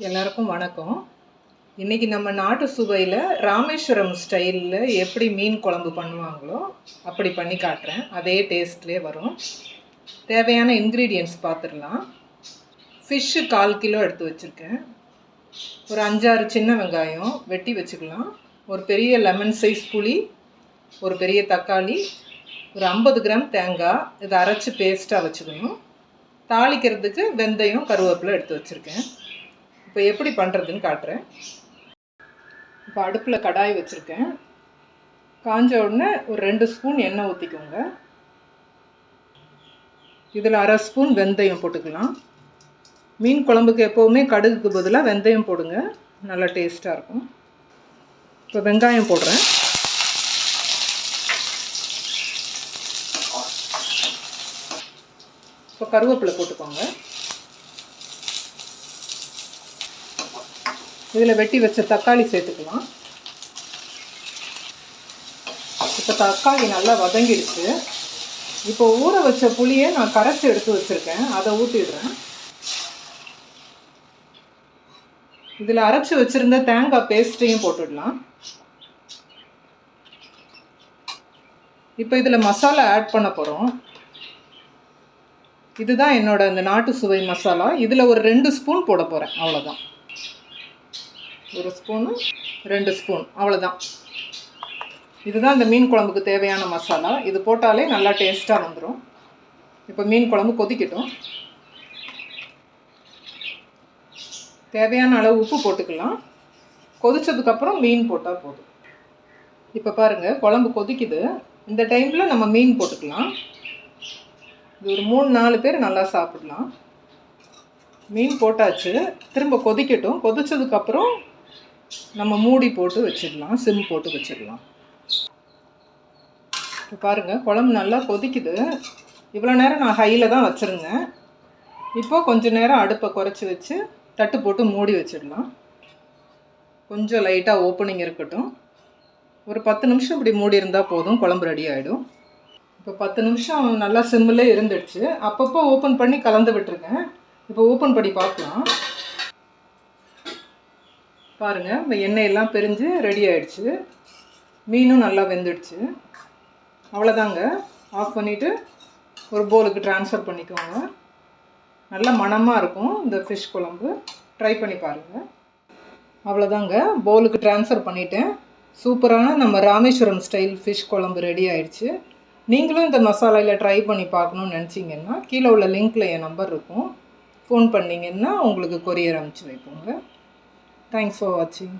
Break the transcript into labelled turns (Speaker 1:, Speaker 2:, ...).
Speaker 1: எல்லாருக்கும் வணக்கம். இன்றைக்கி நம்ம நாட்டு சுவையில் ராமேஸ்வரம் ஸ்டைலில் எப்படி மீன் குழம்பு பண்ணுவாங்களோ அப்படி பண்ணி காட்டுறேன். அதே டேஸ்ட்லேயே வரும். தேவையான இன்க்ரீடியன்ட்ஸ் பார்த்துடலாம். ஃபிஷ்ஷு 1/4 கிலோ எடுத்து வச்சுருக்கேன். ஒரு 5-6 சின்ன வெங்காயம் வெட்டி வச்சுக்கலாம். ஒரு பெரிய லெமன் சைஸ் புளி, ஒரு பெரிய தக்காளி, ஒரு 50 கிராம் தேங்காய், இதை அரைச்சி பேஸ்ட்டாக வச்சுக்கணும். தாளிக்கிறதுக்கு வெந்தயம், கருவேப்பிலை எடுத்து வச்சுருக்கேன். இப்போ எப்படி பண்ணுறதுன்னு காட்டுறேன். இப்போ அடுப்பில் கடாய் வச்சுருக்கேன். காஞ்ச உடனே ஒரு 2 ஸ்பூன் எண்ணெய் ஊற்றிக்கோங்க. இதில் 1/2 ஸ்பூன் வெந்தயம் போட்டுக்கலாம். மீன் குழம்புக்கு எப்போவுமே கடுகுக்கு பதிலாக வெந்தயம் போடுங்க, நல்லா டேஸ்ட்டாக இருக்கும். இப்போ வெங்காயம் போடுறேன். இப்போ கருவேப்பிலை போட்டுக்கோங்க. இதில் வெட்டி வச்ச தக்காளி சேர்த்துக்கலாம். இப்போ தக்காளி நல்லா வதங்கிடுச்சு. இப்போ ஊற வச்ச புளியை நான் கரைச்சி எடுத்து வச்சுருக்கேன், அதை ஊற்றிடுறேன். இதில் அரைச்சி வச்சுருந்த தேங்காய் பேஸ்ட்டையும் போட்டுடலாம். இப்போ இதில் மசாலா ஆட் பண்ண போகிறோம். இதுதான் என்னோட அந்த நாட்டு சுவை மசாலா. இதில் ஒரு 2 ஸ்பூன் போட போகிறேன், அவ்வளோதான். 1 ஸ்பூனு 2 ஸ்பூன், அவ்வளோதான். இதுதான் இந்த மீன் குழம்புக்கு தேவையான மசாலா. இது போட்டாலே நல்லா டேஸ்ட்டாக வந்துடும். இப்போ மீன் குழம்பு கொதிக்கட்டும். தேவையான அளவு உப்பு போட்டுக்கலாம். கொதித்ததுக்கப்புறம் மீன் போட்டால் போதும். இப்போ பாருங்கள், குழம்பு கொதிக்குது. இந்த டைமில் நம்ம மீன் போட்டுக்கலாம். இது ஒரு 3-4 பேர் நல்லா சாப்பிடலாம். மீன் போட்டாச்சு. திரும்ப கொதிக்கட்டும். கொதித்ததுக்கப்புறம் நம்ம மூடி போட்டு வச்சிடலாம், சிம் போட்டு வச்சிடலாம். இப்போ பாருங்கள், குழம்பு நல்லா கொதிக்குது. இவ்வளோ நேரம் நான் ஹையில் தான் வச்சுருந்தேன். இப்போது கொஞ்சம் நேரம் அடுப்பை குறைச்சி வச்சு தட்டு போட்டு மூடி வச்சிடலாம். கொஞ்சம் லைட்டாக ஓப்பனிங் இருக்கட்டும். ஒரு 10 நிமிஷம் இப்படி மூடி இருந்தால் போதும், குழம்பு ரெடி ஆகிடும். இப்போ 10 நிமிஷம் நல்லா சிம்மில் இருந்துடுச்சு. அப்பப்போ ஓப்பன் பண்ணி கலந்து விட்டுருக்கேன். இப்போ ஓப்பன் பண்ணி பார்க்கலாம். பாருங்கள், இந்த எண்ணெயெல்லாம் பிரிஞ்சு ரெடி ஆகிடுச்சு. மீனும் நல்லா வெந்துடுச்சு. அவ்வளோதாங்க. ஆஃப் பண்ணிவிட்டு ஒரு பவுலுக்கு ட்ரான்ஸ்ஃபர் பண்ணிக்கோங்க. நல்ல மணமாக இருக்கும் இந்த ஃபிஷ் குழம்பு. ட்ரை பண்ணி பாருங்கள். அவ்வளோதாங்க, பவுலுக்கு ட்ரான்ஸ்ஃபர் பண்ணிவிட்டேன். சூப்பரான நம்ம ராமேஸ்வரம் ஸ்டைல் ஃபிஷ் குழம்பு ரெடி ஆகிடுச்சு. நீங்களும் இந்த மசாலாவில் ட்ரை பண்ணி பார்க்கணுன்னு நினச்சிங்கன்னா கீழே உள்ள லிங்க்கில் என் நம்பர் இருக்கும். ஃபோன் பண்ணிங்கன்னா உங்களுக்கு கொரியர் அனுப்பிச்சி வைப்போங்க. Thanks for watching.